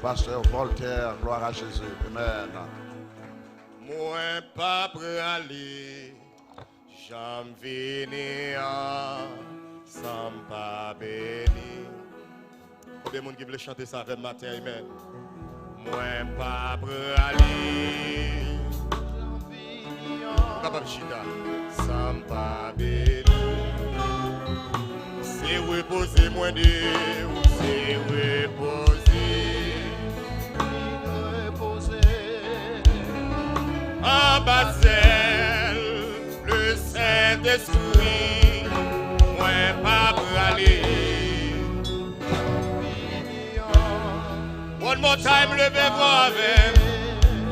Pasteur Voltaire, gloire à Jésus. Amen. Moi pas prêt à aller, j'en venir sans pas béni. Combien de monde qui veut chanter ça avec matin, amen. Moi pas prêt à aller, capable chita, sans pas béni. C'est reposer moins de, c'est reposer. En Basel, le Saint-Esprit, moi pas pour aller. One more time, levez-vous avec.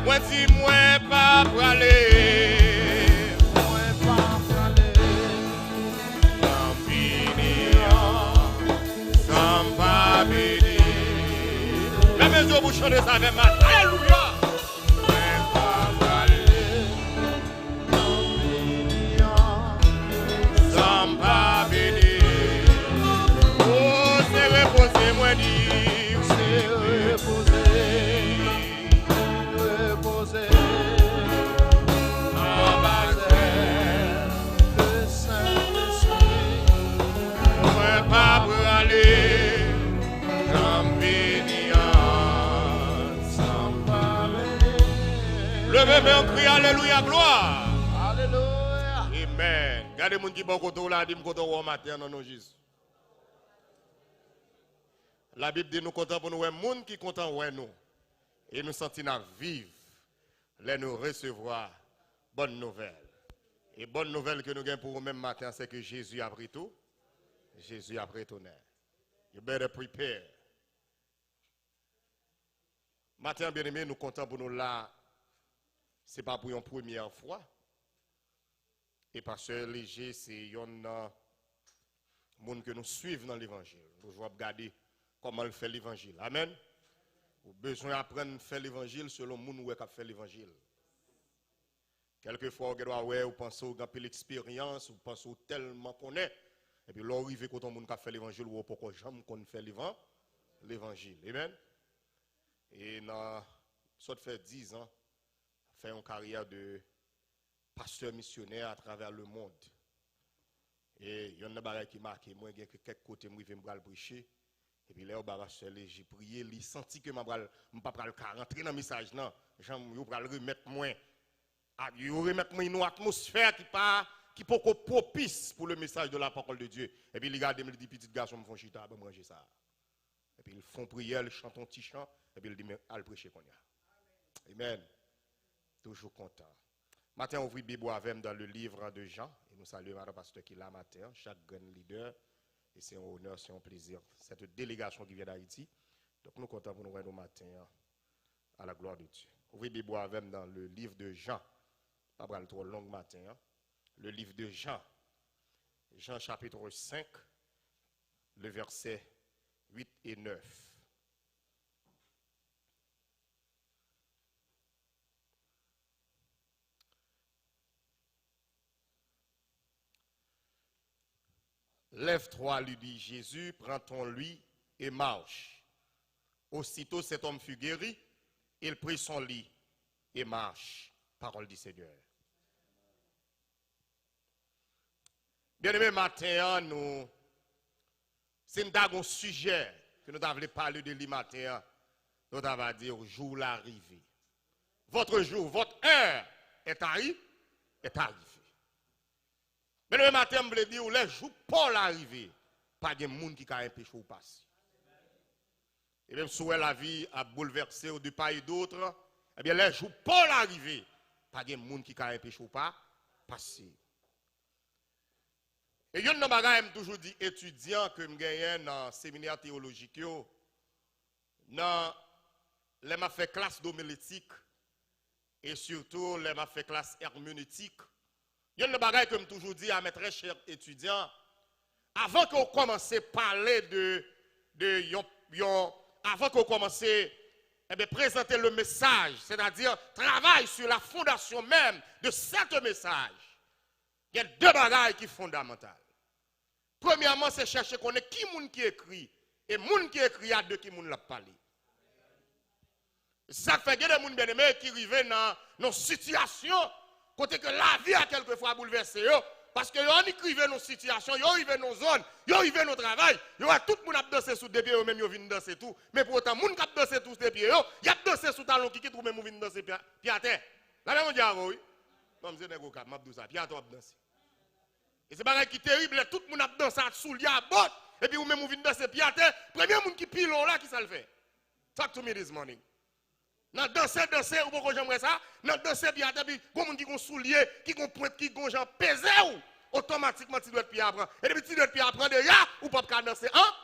Moi si moi pas pour aller. Moi pas pour aller. Sans bénir, sans pas bénir. La maison vous chantez ça avec moi. Alléluia. Levez-moi, on crie Alléluia, gloire. Alléluia. Amen. Regardez les gens qui sont content là, dis-moi content au matin, non, non, Jésus. La Bible dit nous content pour nous, les gens qui sont contents pour nous. Et nous sentons vivre, les nous recevoir bonne nouvelle. Et bonne nouvelle que nous avons pour nous-mêmes matin, c'est que Jésus a pris tout. Jésus a retourné. You better prepare. Matin, bien aimé, nous comptons pour nous là. Ce n'est pas pour une première fois. Et pasteur Léger, c'est un monde que nous suivons dans l'évangile. Nous devons regarder comment il fait l'évangile. Amen. Nous avons besoin d'apprendre à faire l'évangile selon le monde qui fait l'évangile. Quelquefois, vous pensez que vous avez l'expérience, vous pensez tellement qu'on est. Et puis, là, arrive quand on a fait l'évangile, ou pourquoi jamais qu'on fait l'évangile. Amen. Et ça fait 10 ans, fait une carrière de pasteur missionnaire à travers le monde. Et il y a des choses qui marquent. Moi, il y a quelques côtés, je vais me prêcher. Et puis là, j'ai prié, j'ai senti que je ne vais pas rentrer dans le message. Non, je vais remettre moins. Je vais remettre une atmosphère qui peut être propice pour le message de la parole de Dieu. Et puis, regardez, les petits garçons me font chita, ben manger ça. Et puis, ils font prière, ils chantent un petit chant. Et puis, ils disent, allez prêcher qu'on y a. Amen. Toujours content. Matin, on ouvre la Bible avec dans le livre de Jean. Et nous saluons Madame Pasteur qui est là matin, chaque grand leader. Et c'est un honneur, c'est un plaisir. Cette délégation qui vient d'Haïti. Donc, nous comptons pour nous voir matin à la gloire de Dieu. Ouvrez la Bible avec dans le livre de Jean. Pas le trop long matin. Le livre de Jean. Jean chapitre 5, le verset 8 et 9. Lève-toi, lui dit Jésus, prends ton lit et marche. Aussitôt cet homme fut guéri, il prit son lit et marche. Parole du Seigneur. Bien-aimé, matin, c'est un sujet que nous avons parlé de lui matin. Nous avons dit jour l'arrivée. Votre jour, votre heure est arrivée. Mais le matin, je veux dire, les jours pour l'arrivée, pas de monde qui a empêché ou passer. Et même si la vie a bouleversé de part et d'autre, eh bien, les jours pour l'arrivée, pas de monde qui a empêché ou pas passer. Et il y a un bagage toujours dit étudiant que je gagne dans le séminaire théologique, dans les m'a fait classe d'homilétique et surtout les m'a fait classe herméneutique. Il y a un bagage que je toujours dit à mes très chers étudiants, avant qu'on commence à parler avant qu'on commence à présenter le message, c'est-à-dire travailler sur la fondation même de ce message, il y a deux bagages qui sont fondamentaux. Premièrement, c'est chercher qu'on est qui moun qui écrit. Et moun qui écrit, il y a deux qui moun l'a parlé. C'est ça qui fait que des gens bien aimés qui arrivent dans nos situations, côté que la vie a quelquefois bouleversé. Parce que ils écrivent nos situations, ils arrivent dans nos zones, ils arrivent dans nos travail, tout le monde a dansé sous des pieds, eux-mêmes ils viennent danser tout. Mais pour autant, les gens qui ont dansé tous des pieds, ils ont dansé sous talon qui trouve même viennent danser pied à terre. La même on dit oui. Non, je dis que je vais danser, pied à terre danser. Et c'est pareil qui est terrible, tout le monde a dansé sous le botte, et puis vous-même vous venez danser pied à terre. Premier monde qui pile là, qui ça le fait? Talk to me this morning. Dans danser, ou pourquoi j'aimerais ça? Dans danser pied à terre, puis il y a des gens qui ont soulier, qui ont pointe, qui ont gens pesé, automatiquement tu dois être pied à prendre. Et puis tu dois être pied à prendre derrière, ou pas danser, hein?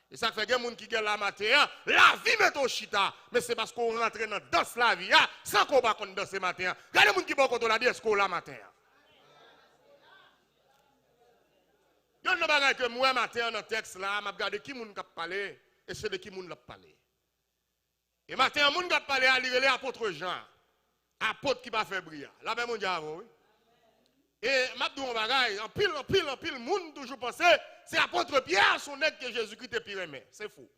Et ça fait que les gens qui ont la matin, la vie met au chita. Mais c'est parce qu'on rentre dans danse la vie, sans qu'on va danser matin. Regardez les gens qui vont contre la disco la matin. Il y a un bagage que moi, matin, dans le texte là, je regarde qui moun k'ap parlé, et c'est de qui moun l'a parlé. Et matin, moun k'ap parlé à lire l'apôtre Jean, apôtre qui va faire briller. Là, ben, mon diable, oui. Et m'a dit un bagage, en pile, moun toujours pensé, c'est apôtre Pierre, son nègre que Jésus-Christ est pire aimé. C'est faux.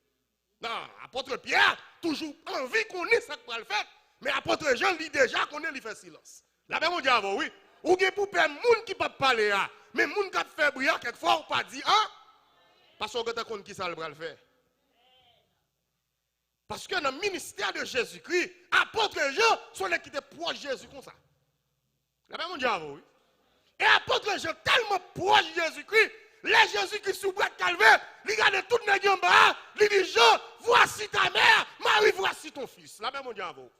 Non, apôtre Pierre, toujours envie qu'on ait ça pour le faire, mais apôtre Jean, lui déjà, qu'on ait, il fait silence. Là, ben, mon diable, oui. Ou bien pour faire moun qui peut parler, mais moun qui fait briller, quelquefois, on pas dit, hein? Parce qu'on a compte qui ça le faire. Parce que dans le ministère de Jésus-Christ, apôtre Jean, son qui était proche de Jésus comme ça. Là, ben, mon diable, oui. Et apôtre Jean, tellement proche de Jésus-Christ, les Jésus-Christ sous bois de calvaire, il regarde tout le monde en bas, il dit, Jean, voici ta mère, Marie, voici ton fils. Là, ben, mon diable.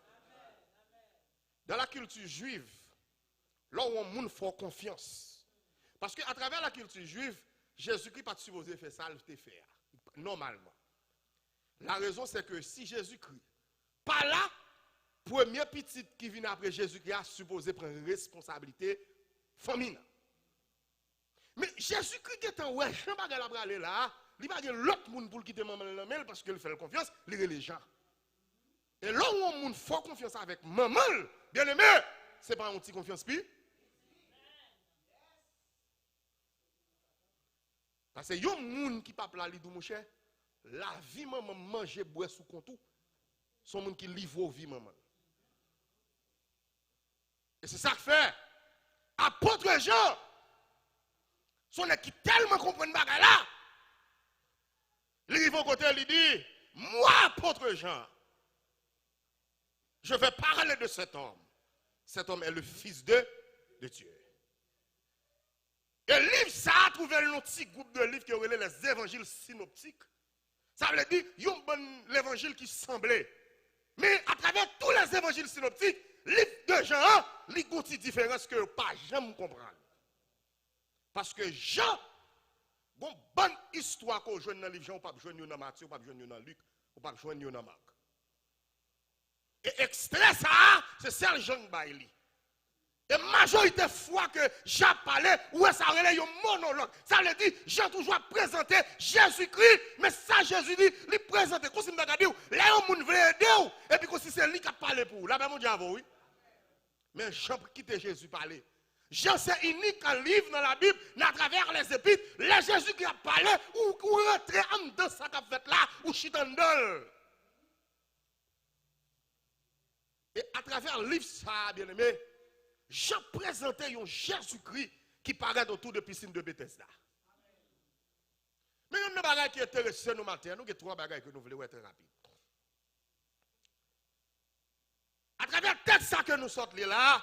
Dans la culture juive, là où on a fort confiance. Parce qu'à travers la culture juive, Jésus-Christ n'a pas supposé faire ça, il le faire. Normalement. La raison, c'est que si Jésus-Christ, pas là, premier petit qui vient après Jésus-Christ a supposé prendre responsabilité famille. Mais Jésus-Christ est en ouais, je ne vais pas aller là, il va y avoir l'autre monde pour quitter maman parce qu'il fait confiance, il est les gens. Et là où on a fort confiance avec maman, bien aimé, ce n'est pas un petit confiance plus. Parce que il y a un monde qui ne peut pas aller mon cher. La vie maman manger boire sous compte son monde qui livre vie maman. Et c'est ça que fait apôtre Jean son qui tellement comprend bagarre là. Il arrive au côté il dit moi apôtre Jean je vais parler de cet homme. Cet homme est le fils de Dieu. Et le livre ça a trouvé un petit groupe de livres qui ont les évangiles synoptiques. Ça veut dire, il y a un bon évangile qui semblait. Mais à travers tous les évangiles synoptiques, le livre de Jean, il y a une différence que je ne peux pas jamais comprendre. Parce que Jean, il y a une bonne histoire qu'on joue dans le livre Jean, on ne peut pas jouer dans Matthieu, on ne peut pas jouer dans Luc, on ne peut pas jouer dans Marc. Et extrait ça, c'est celle Jean Bailey. Et la majorité de fois que Jean parlait, ouais, ça relève un monologue. Ça veut dire, Jean toujours présenté Jésus-Christ, mais ça, Jésus dit, il présente. Quand il m'a dit, là, on veut aider, et puis quand c'est lui qui a parlé pour vous. Là, ben, mon diable, oui. Mais Jean quitte Jésus parler. Jean, c'est unique un livre dans la Bible, à travers les épîtres, les Jésus qui a parlé, ou rentrer en dedans ça qu'a fait là, ou chita en dedans. Et à travers le livre, ça, bien aimé, Jean présentait un Jésus-Christ qui paraît autour de la piscine de Bethesda. Mais il y a une bagaille qui est intéressante nous matin. Nous avons trois bagailles que nous voulons être rapides. À travers le texte que nous sortons là,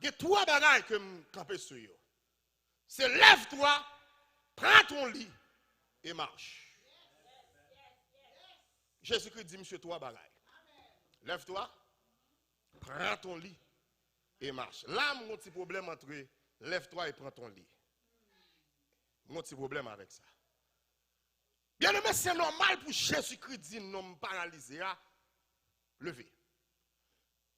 il y a trois bagailles que nous campons sur eux. C'est lève-toi, prends ton lit et marche. Jésus-Christ dit, monsieur, trois bagailles. Lève-toi, prends ton lit et marche. Là, mon petit problème entre lève-toi et prends ton lit. Mon petit problème avec ça. Bien aimé, c'est normal pour Jésus-Christ dire non paralysé à lever.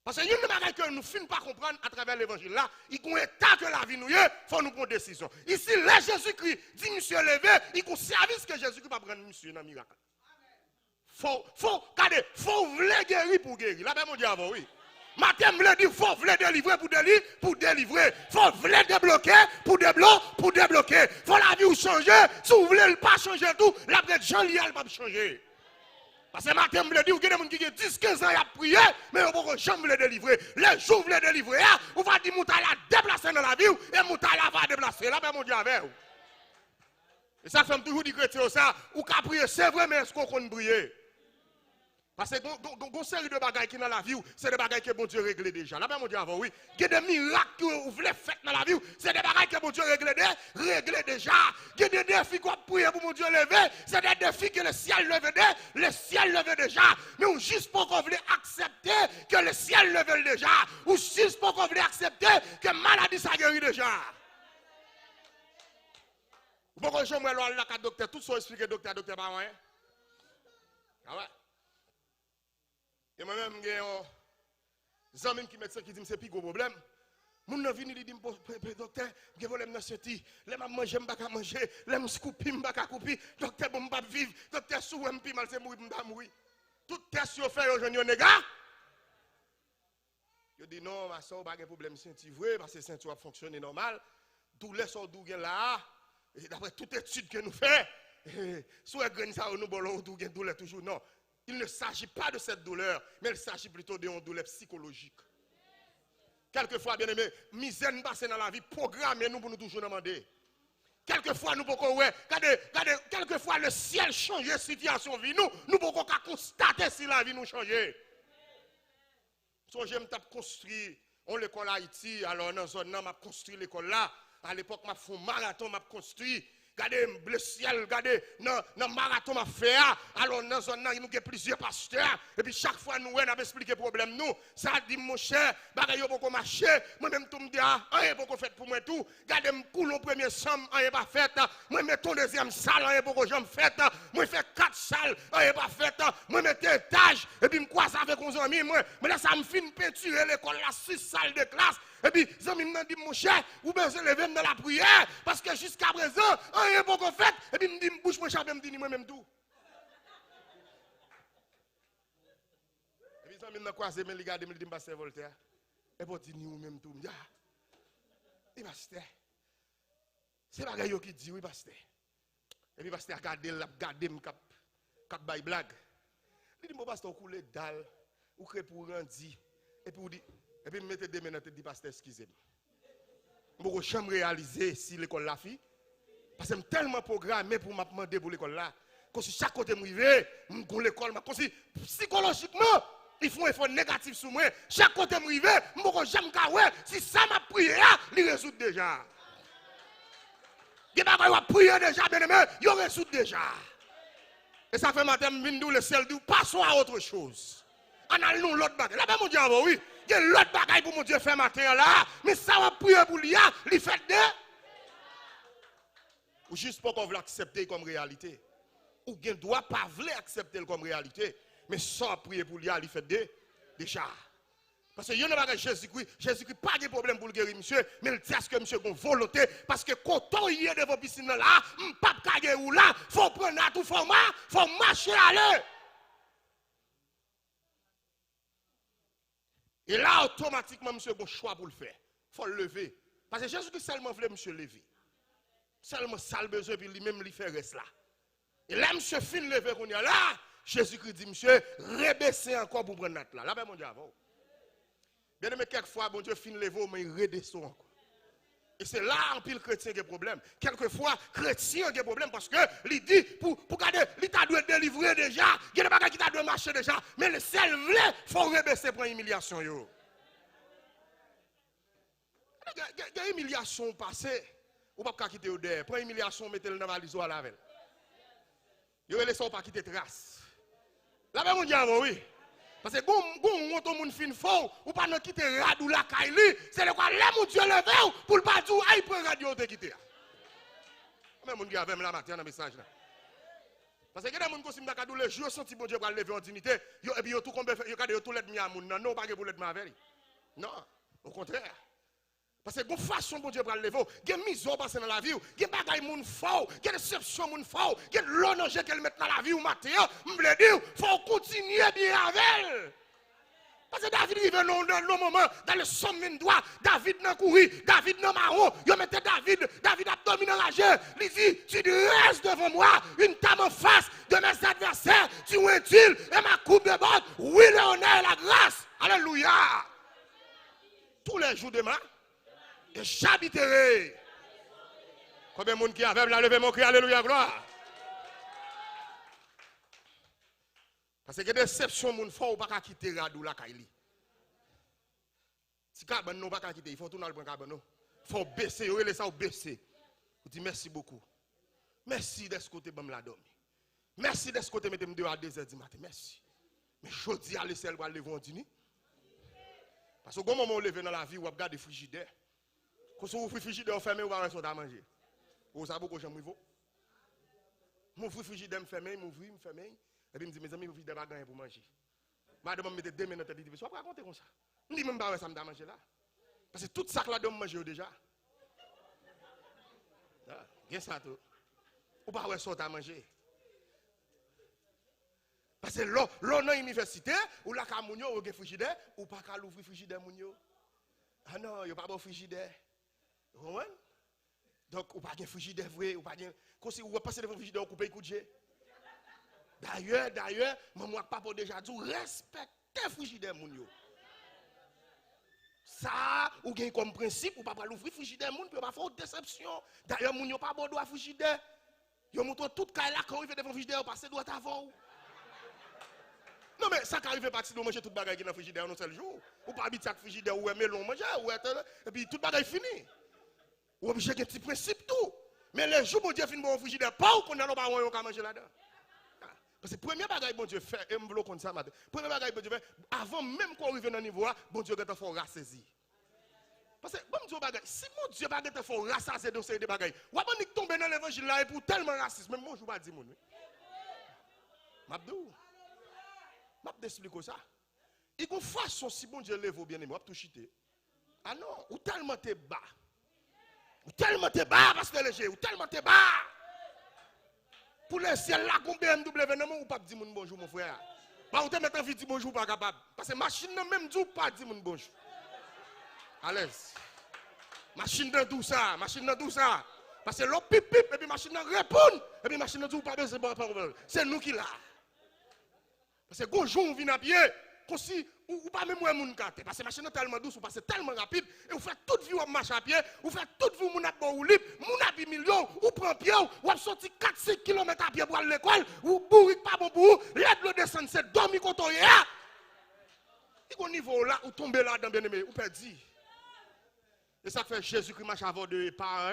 Parce que il y a une chose que nous ne finissons pas comprendre à travers l'évangile là, il y a un état que la vie nous est, il faut nous prendre une décision. Ici, là, Jésus-Christ dit monsieur levé, il y a un service que Jésus-Christ va prendre monsieur dans le miracle. Faut vouloir guérir pour guérir. Là, ben, mon diable, oui. Matin, me dit, faut vouloir délivrer pour délivrer. Faut vouloir débloquer pour débloquer. Faut la vie ou changer. Si vous voulez pas changer tout, la peut-être Jean Lial va changer. Parce que matin, je me dis, il y a des gens qui ont 10-15 ans à prier, mais on ne peut jamais les délivrer. Les jours, vous les délivrer, on va dire, Moutala déplacer dans la vie, et Moutala va déplacer. Là, ben, mon Dieu, avec vous. Et ça fait toujours dire chrétien ça, ou qu'à prier, c'est vrai, mais est-ce qu'on peut prier? Parce que une série de bagailles qui dans la vie, c'est des bagailles que bon Dieu règle déjà. Là, ben, mon Dieu, avant, oui. Il y a des miracles que vous voulez faire dans la vie, c'est des bagailles que bon Dieu règle déjà. Il y a des défis qu'on prie pour mon Dieu lever, c'est des défis que le ciel leve déjà. Mais ou juste pour qu'on voulait accepter que le ciel leve déjà, ou juste pour qu'on voulait accepter que maladie ça guérit déjà. Pourquoi je me loin là, docteur, tout ça expliqué, docteur, pas moi. Ah ouais. Et moi-même, j'ai un ami qui médecin qui dit que c'est plus gros problème. Mon nan vini li dit docteur, j'ai volé dans ce ti, les m'a manger, m'pa manger, les m'scoupi, m'pa coupi, docteur bon m'pa vivre, docteur sou m'pi mal c'est mourir, m'pa mourir. Tout test yo fait aujourd'hui nèg. Yo dit non, ma soeur pas de problème senti vrai parce que ceinture a fonctionné normal. Tous les sortes d'ou là, et d'après toute étude que nous fait, soit grain ça nous bolon d'ou gen douleur toujours non. Il ne s'agit pas de cette douleur, mais il s'agit plutôt d'une douleur psychologique. Quelquefois, bien aimé, misère nous passe dans la vie, programme nous pour nous toujours demander. Quelquefois, nous pouvons, regardez, quelquefois le ciel change la situation de vie, nous pouvons constater si la vie nous change. So, j'aime construire l'école à Haïti, alors dans zone là, m'a construit l'école là. À l'époque, m'a fait un marathon, m'a construit. Regardez le ciel, regardez, dans le marathon m'a fait, alors dans zone là, il y a plusieurs pasteurs, et puis chaque fois nous, on a expliqué le problème, nous, ça dit mon cher, bagaille pour marcher, moi-même tout me dit, rien pour fait pour moi tout, regardez, me coule au premier somme, rien pas fait, moi mets ton deuxième salle, rien pour j'en fait, moi fais 4 salles, rien pas fait, moi mets étage, et puis me croise avec mon ami, moi, mais là ça me fait peinturer l'école, là, 6 salles de classe. Et puis, Zami m'a dit, mon cher, vous besoin lever dans la prière, parce que jusqu'à présent, rien pour qu'on fait. Et puis, il me dit, bouche, mon cher, me dit, moi-même tout. Et puis, Zami m'a croisé, mais il me dit, pasteur Voltaire. Et puis, il dit, nous-même tout. Il dit, pasteur, c'est la gagne qui dit, oui, pasteur. Et puis, pasteur, regardez, cap bail blague. Il dit, mon pasteur, coulez dalle, ou crée pour rendre, et puis, il dit, et puis, je mette des mains dans la tête du pasteur, excusez-moi. Je ne peux jamais réaliser si l'école l'a fait. Parce que je suis tellement programmé pour me demander pour l'école là. Comme si chaque côté me rive, je suis l'école. Comme si psychologiquement, ils font un effort négatif sur moi. Chaque côté me rive, je ne peux jamais dire si ça m'a prié, il résout déjà. Il n'y a pas de prier déjà, bien aimé, il résout déjà. Et ça fait matin, le ciel dit, passons à autre chose. On a l'autre bagaille. Là, mon Dieu, oui. Il y a l'autre bagaille pour mon Dieu faire matin là. Mais ça va prier pour lui, il fait de. Ou juste pour qu'on veut accepter comme réalité. Ou bien doit pas vouloir accepter comme réalité. Mais sans prier pour lui, il fait de. Déjà. Parce que il y a un Jésus-Christ pas de problème pour le guérir, monsieur. Mais il dit à ce que monsieur a une volonté. Parce que quand il y a de vos piscines là, pas de guérir ou là, il faut prendre à tout format, il faut marcher à l'heure. Et là, automatiquement, monsieur a un choix pour le faire. Il faut le lever. Parce que Jésus-Christ seulement voulait monsieur lever. Seulement ça le besoin, puis lui-même lui fait reste là. Et là, monsieur fin lever qu'on y a là, Jésus-Christ dit, monsieur, rebaissez encore pour prendre notre là. Là, ben, mon Dieu, avant. Bien aimé, quelquefois, bon Dieu fin lever, mais il redescend encore. Et c'est là en pile chrétien qui a problème. Quelquefois, chrétien a problème parce que il dit, pour garder, il t'a dû délivrer déjà, il y a des bagages qui t'a dû marcher déjà, mais le ciel voulait, il faut rebaisser pour l'humiliation. Il y a une humiliation passée, ou pas quitter au derrière. Pour l'humiliation, mettez-le dans la valise à la veille. Il y a laissé pas quitter trace. Là, ben, mon Dieu, oui. Parce que quand on monde fin fort, ou pas nous quitter radou la kaili, c'est le quoi là mon Dieu levé pour le pas dire il prend radio te quitter. Mais mon gars même la matin dans message là. Parce que des gens qui sont dans le jour senti bon Dieu pour lever en dignité, et puis tout combien yo garder tout l'aide mi à moun non pas pour l'aide ma avec. Non, au contraire. Parce que bon façon bon Dieu pour lever, il y a misère passer dans la vie, il y a bagaille moun fort, il y a déception moun fort, il y a l'honneur qu'elle met dans la vie ou matin, me le dire, faut continuer bien avec elle. Parce que David arrive dans le moment, dans le sommet droit, David n'a couru, David n'a marron, il mettait David a dominé la jeu. Il dit, tu restes devant moi, une table en face de mes adversaires, tu es-il et ma coupe de botte, oui, le honneur et la grâce. Alléluia. Tous les jours demain, et j'habiterai. Combien de monde qui avait la levé mon cri, alléluia, gloire. Parce que déception, mon faut pas quitter Radou la Kaili. Si Kaban non pas quitter, il faut tourner le Kaban. Il faut baisser, il faut ça baisser. Vous dites merci beaucoup. Merci de ce côté bam la dormi. Merci de ce côté mettez-moi dehors à 2h du matin. Merci. Mais je dis à l'essai pour lever en dîner. Parce que au moment où on lève dans la vie, on regarde le frigidaire. Quand on ouvre le frigidaire, on ferme, on va rester à manger. Vous savez pourquoi j'aime vous? Mon frigidaire me ferme, me ferme. Et puis, il me dit, mes amis, vous faites des bagages pour manger. Madame, me mette 2 minutes, elle dit, vous raconter comme ça. Je dis, même pas, ça me donne manger là. Parce que tout ça que là, je mange déjà. Bien ça, tout. Ou pas, ça à manger. Parce que là, dans l'université, ou là, quand vous avez un frigidaire, ou pas qu'à l'ouvrir frigidaire, ah non, il n'y a pas de frigidaire. Vous comprenez? Donc, ou pas de frigidaire vrai, ou pas de. Quand vous passez devant le frigidaire, vous coupez le coup de jet. D'ailleurs, moi, papa déjà dit, respectez le frigidaire, mounio. Ça, ou bien comme principe, ou pas l'ouvrir le frigidaire, moun, puis pas faire déception. D'ailleurs, mounio pas bon droit frigidaire. Yo montre tout cas là quand il fait devant le frigidaire, passer droit avant. Non mais ça qu'arrive pas si vous mangez toute bagaille qui dans le frigidaire un seul jour. Ou pas habiter avec frigidaire ou melon manger ou et puis toute bagaille fini. Ou obligé un petit principe tout. Mais les jours bon Dieu fin bon frigidaire pas ou qu'on a pas on manger là-dedans. Parce que premier bagaille bon Dieu fait et me vlo comme ça matin. Premier bagaille bon Dieu fait avant même qu'on arrive dans niveau là, bon Dieu gata faut rassaisir. Parce que bon Dieu bagaille, si mon Dieu pas gata faut rassasier dans ces bagaille. Ou pas ni tomber dans l'évangile là et pour tellement raciste, même moi je pas dire mon. M'abdou. Je vais t'expliquer ça. Il y a une façon si bon Dieu lève au bien-aimé, je vais tout chiter. Ah non, ou tellement t'es bas. Ou tellement t'es bas, parce que léger, ou tellement t'es bas. Pour le ciel là, qu'on BMW, non, ou pas dire bonjour, mon frère. Bah, ou te mettre en vie dire bonjour, pas capable. Parce que machine n'a même dit pas dire bonjour. À l'aise. Machine dans tout ça, machine dans tout ça. Parce que l'eau pip pip, et puis machine répond, et puis machine dit pas besoin de c'est nous qui l'a. Parce que quand on vient à pied, ou pas même moi mon carte parce que machine est tellement douce ou parce que tellement rapide et vous faites toute vie ou marche à pied, vous faites toute vie mon bon ou libre, mon habit million, ou prend pied ou sorti 4-5 km à pied pour aller à l'école, ou bourrique pas bon pour l'aide le descendre c'est dormir quand on est là. Et au niveau là ou tomber là dans bien-aimé, ou perdu. Et ça fait Jésus-Christ marche avant de pas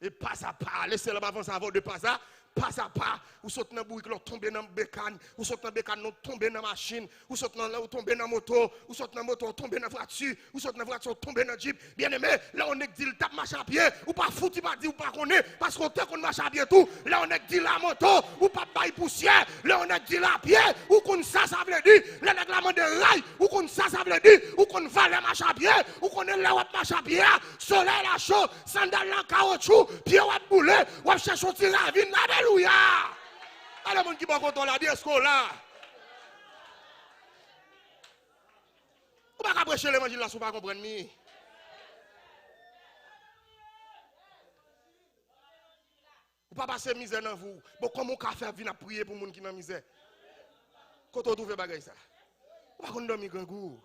et pas à pas, laissez le avancer avant de pas à pas, ou saute dans bourrique, ou tomber dans bécane, ou saute dans bécane, ou tomber dans machine, ou saute dans tomber dans moto, ou saute dans moto, tomber dans voiture, ou saute dans voiture, tomber dans jeep. Bien aimé, là on est dit le tape marche à pied, ou pas foutu pas dit ou pas connaît, parce qu'on te qu'on marche à pied tout. Là on est dit la moto, ou pas bail poussière, là on est dit la pied, ou qu'on ça veut dire, là règlement de rail, ou qu'on ça veut dire, ou qu'on va la marche à pied, ou qu'on est là on marche à pied, soleil là chaud, sandales là caoutchouc, pied on boule, on cherche un petit ravine là. Alléluia! Allez, mon qui va content là, bien ce qu'on là. Vous ne pouvez pas prêcher l'évangile là, si vous ne comprenez pas. Vous ne pouvez pas passer misère dans vous. Bon, comment on fait venir prier pour les gens qui sont dans la misère? Quand on trouve des bagages ça. Vous ne pouvez pas dormir grand goût.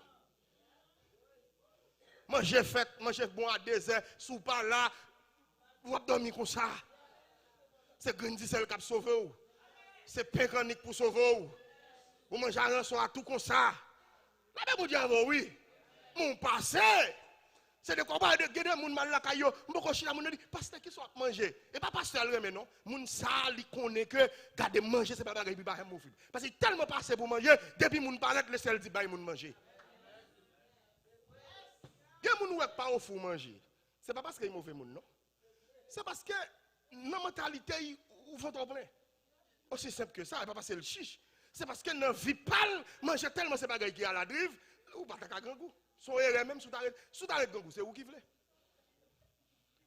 Manger fait, manger bon à 2 heures, sous pas là, vous ne dormir comme ça. C'est Grindicel qui a sauvé. C'est Pécanique pour sauver. Vous mangez un rançon à tout comme ça. Là, vous dites, oui. Mon passé. C'est des combats de guérir mon mal la caillou. Mon chien mon dit pasteur qui soit manger. Et pas pasteur mais non. Mon ça li connaît que garder manger c'est pas bagarre puis pas mauvais. Parce que tellement passé pour manger depuis mon paraître le sel dit bail mon manger. Il y a mon pas au fou manger. C'est pas parce qu'il est mauvais mon non. C'est parce que dans la mentalité, vous faites trop plein. Aussi simple que ça, et pas passer le chiche. C'est parce que dans la vie pâle, manger tellement ces bagages qui à la drive, ou pas ta grand goût. Son erreur même sous ta grand goût, c'est vous qui voulez.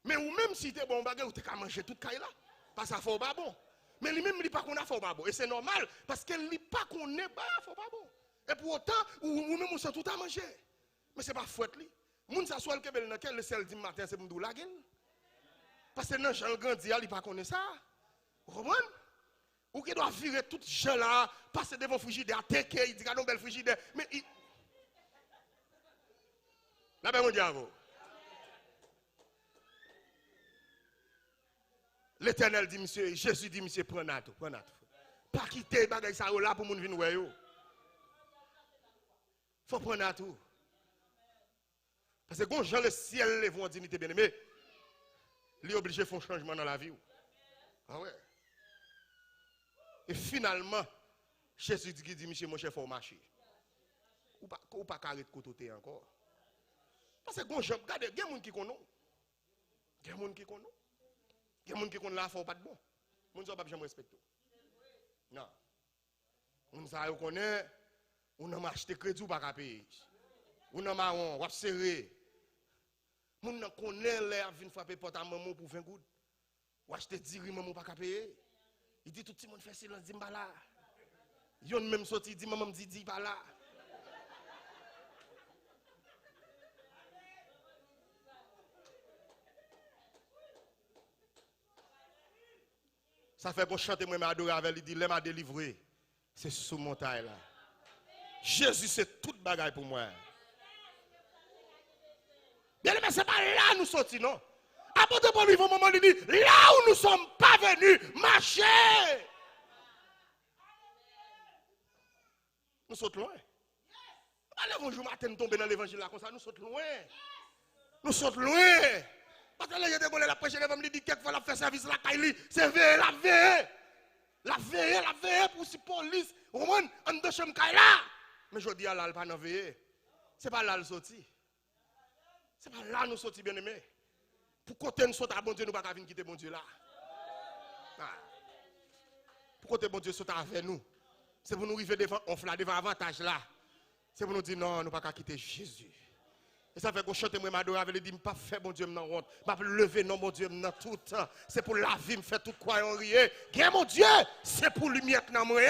Mais ou même si tu es bon bagage, ou tu as mangé toute caille là, parce que ça faut pas bon. Mais lui-même, il pas qu'on a faut pas bon. Et c'est normal, parce qu'il n'est pas qu'on est pas faut pas bon. Et pour autant, ou même on sent tout à manger. Mais ce n'est pas fouette li. Moun sa soit le kebel dans quel le sel dimanche matin c'est pour nous la gueule. Parce que dans Jean grandi, il pas connaît ça. Vous comprenez? Ou qui doit virer tout gens là, passer devant frigidaire, tecker, il dit qu'on belle frigidaire, mais il la paix mon diable. L'Éternel dit monsieur, Jésus dit monsieur prends tout. Pas quitter bagay ça là pour moun vinn wè yo. Faut prendre tout. Parce que quand Jean le ciel les vont dignité bien-aimé, il est obligé de faire un changement dans la vie. Ah ouais. Et finalement, Jésus dit, monsieur, mon chef, il faut marcher. Ou pas carré de côté encore. Parce que quand Jean, regardez, il y a des gens qui connaissent. Il y a des gens qui connaissent. Il y a des gens qui connaissent là, il ne faut pas de bon. Les gens ne pas jamais respecter. Non. Les gens qui connaissent, on a acheté crédit ou pas payer. On a marron, on a serré. Moun nan connaît l'air vinn frapper porte à maman pour 20 gouttes. Ou acheter 10 riz maman pas payer. Il dit tout le monde fait silence dit pas là. Yon même sorti dit maman dit pas là. Ça fait qu'on chante moi m'adorer avec lui dit l'aime m'a délivré. C'est sous montagne là. Jésus c'est toute bagaille pour moi. Bien mais c'est pas là nous sortis non. Apôtre Paul il faut moment il dit là où nous sommes pas venus marcher. Nous sommes loin. Allez bonjour matin tomber dans l'évangile là comme ça nous sommes loin. Nous sommes loin. Parce que là il y a des bolets la prêche les femmes dit quelquefois la faire service la caille c'est veiller la veiller pour si police Roman en de chambre caille là. Mais je dis à là pas dans veiller. C'est pas là le sorti. C'est pas là nous sortis bien aimés. Pour côté nous sortir à bon Dieu nous pas venir quitter bon Dieu là. Pour côté bon Dieu sortir avec nous. C'est pour nous arriver devant devant avantage là. C'est pour nous dire non, nous pas quitter Jésus. Et ça fait qu'on chante moi m'adorer avec lui dit pas faire bon Dieu m'en honte, pas lever non bon Dieu m'en tout temps. C'est pour la vie me faire tout quoi en rier. Gain mon Dieu, c'est pour lumière dans moi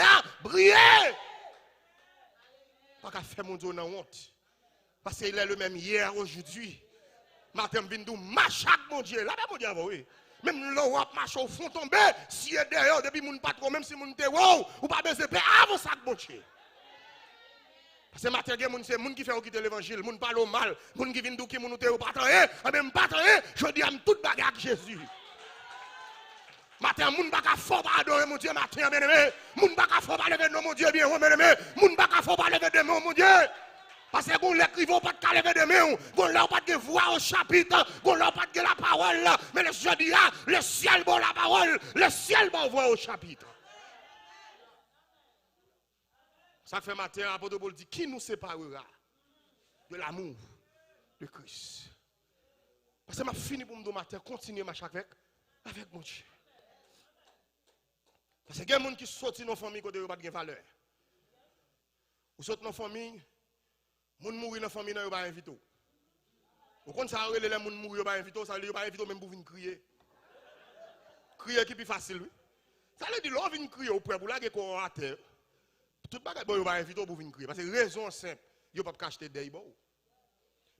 briller. Pas faire mon Dieu non honte. Parce qu'il est le même hier, aujourd'hui. Matin, vindou, marche avec mon Dieu. Là, mon Dieu, oui. Même l'Europe marche au fond tombé. Si est derrière, depuis mon patron, même si mon te wow, ou pas besoin de paix, avant ça, mon Dieu. Parce que matin, c'est moun qui fait quitter l'évangile, moun parle mal, moun qui vindou qui moun te ou pas travailler, même pas travailler, je dis à toute bagarre avec Jésus. Matin, moun baka fort pas adorer mon Dieu, matin, bien aimé. Moun baka fort pas lever non, mon Dieu, bien, bien aimé. Moun baka fort pas lever de mon Dieu. Parce que vous l'écrivez pas de lever de main, vous n'avez pas de voix au chapitre, vous n'avez pas de la parole, mais le Dieu dit, le ciel bon la parole, le ciel bon voix au chapitre. Ça fait matin, l'apôtre Paul dit, qui nous séparera de l'amour de Christ? Parce que je fini pour me dire matin, continuer ma chaque avec mon Dieu. Parce qu'il y a des gens qui sortent dans nos familles qui n'ont pas de valeur. Ou sortent dans nos familles, les gens mourir dans la famille, ils ne pas invité. Ou quand ça arrive, les gens mourir, ils ne pas invité, ça veut dire qu'ils ne pas invité même pour venir crier. Crier qui est plus facile, oui. Ça veut dire qu'ils viennent crier au point pour la guerre qu'on a à terre. Tout le monde va inviter pour venir crier. Parce que raison simple, ils ne peuvent pas acheter des deuil.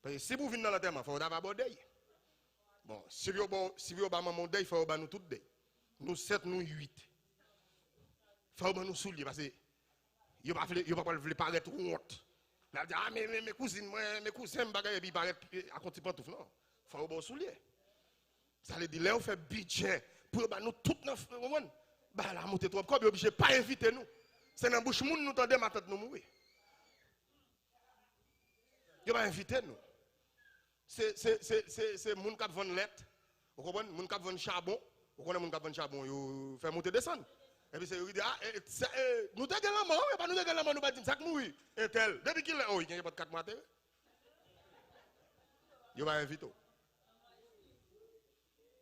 Parce que si vous venez dans la terre, il faut avoir un deuil. Bon, si vous avez un deuil, il faut avoir nous tous deuil. Nous 7, nous 8. Il faut avoir nous souliers parce que ils ne peuvent pas paraître honte. Là, dit, ah, mes cousines, mes cousins, ils paraissent à côté de pantoufle. Non, il faut avoir souliers. Ça veut dire, là, on fait budget pour nous tous nos frères. Bah, la montée trop, comme obligé pas inviter nous. C'est dans la bouche, nous tendons ma tête nous mourir. Ils vont inviter nous. C'est moun qui vend lettre, vous comprenez? Moun qui vend charbon, vous connaissez moun qui vend charbon, ils font monter descendre. Et puis c'est dit ah nous te gagnons la main, mais pas nous te gagnons la main nous pas dire ça mourir. Et tel depuis qu'il oh il y a pas de 4 mois. Il va inviter.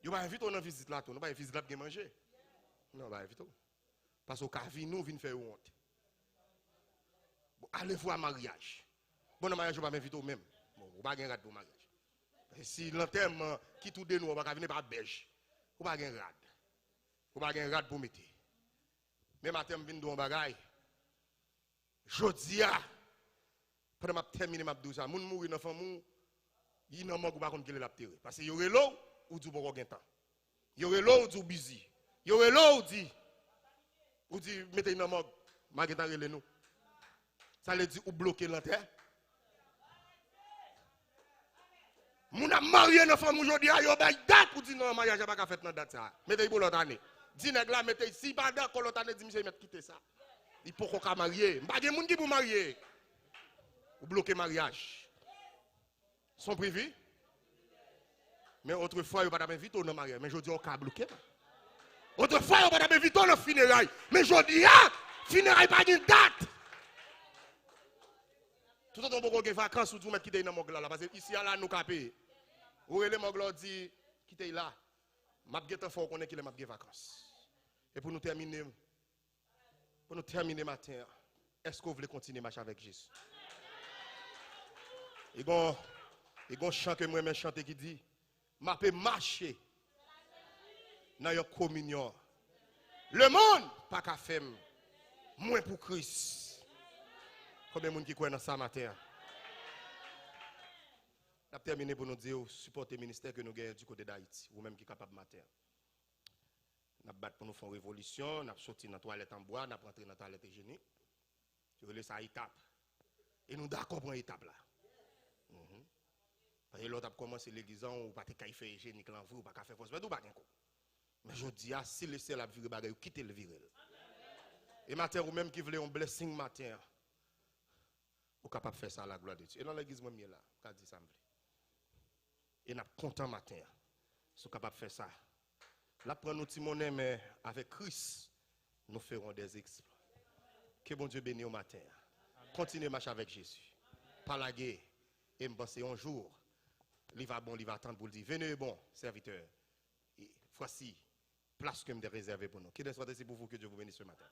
Il va inviter dans visite là, nous pas visite là pour manger. Non, va inviter. Parce que quand nous vient faire honte. Bon, allez voir mariage. Bon le mariage on va m'inviter même. Bon, on pas gain rad pour mariage. Si l'enterrement qui tout de nous on va venir par belge. On pas gain rad. On pas gain rad pour mettre. Mais matin, je viens de un bagage. Je dis, pendant que je termine ma douce, moun mouri dans femme il n'a pas de contre qu'il l'a tiré parce que y aurait l'eau ou du bon gain temps. Y aurait l'eau ou du busy. Y aurait l'eau ou dit mettez dans mog, mageta relé nous. Ça veut dire ou bloquer l'enterre. Moun a marié dans femme aujourd'hui, yo bay date pour dire non mariage pas ka fait dans date ça. Mettez pour l'autre année. Dis nèg là mettez si pas d'accord l'autre année dit monsieur mettre quitter ça. Il faut qu'on marier. Pas de monde qui pour marier. Ou bloquer mariage. Sont prévus. Mais autrefois yo pas d'inviter dans mariage, mais aujourd'hui on ka bloquer. Autrefois yo pas d'inviter dans funérailles, mais aujourd'hui funérailles pas une date. Tout le temps, on a des vacances ou tout mettre quitter dans mon là parce que ici là nous capé. Ou les mon dit quitter là. M'a gete fort connaît qu'il m'a des vacances. Et pour nous terminer matin, est-ce que vous voulez continuer marcher avec Jésus? Il y a un chant que moi je chante qui dit m'a peut marcher dans une communion. Le monde pas qu'à faire moins pour Christ. Combien de gens qui croient dans ça matin? On a terminé pour nous dire supporter le ministère que nous avons du côté d'Haïti, ou même qui est capable de matin. On a battu pour nous faire une révolution, on a sorti dans la toilette en bois, on a rentré dans la toilette hygiénique. Je laisse ça étape. Et nous d'accord pour une étape là. Parce que l'autre a commencé l'église, ou pas de faire hygiénique là, ou pas de faire force, mais tout pas mais je dis, si le ciel a viré bagay, ou quittez le virel. Et matin, ou même qui voulait un blessing matin, ou capable de faire ça à la gloire de Dieu. Et dans l'église, moi, là, quand dit ça, et nous sommes contents matin, sont capables de faire ça. Là, prenons nos petits monnaies, mais avec Christ, nous ferons des exploits. Que bon Dieu bénisse au matin. Continuez à marcher avec Jésus. Pas la guerre. Et me penser un jour, il va bon, il va attendre pour le dire, venez bon, serviteur. Et voici, place que me réservée pour nous. Qu'il soit ici pour vous, que Dieu vous bénisse ce matin.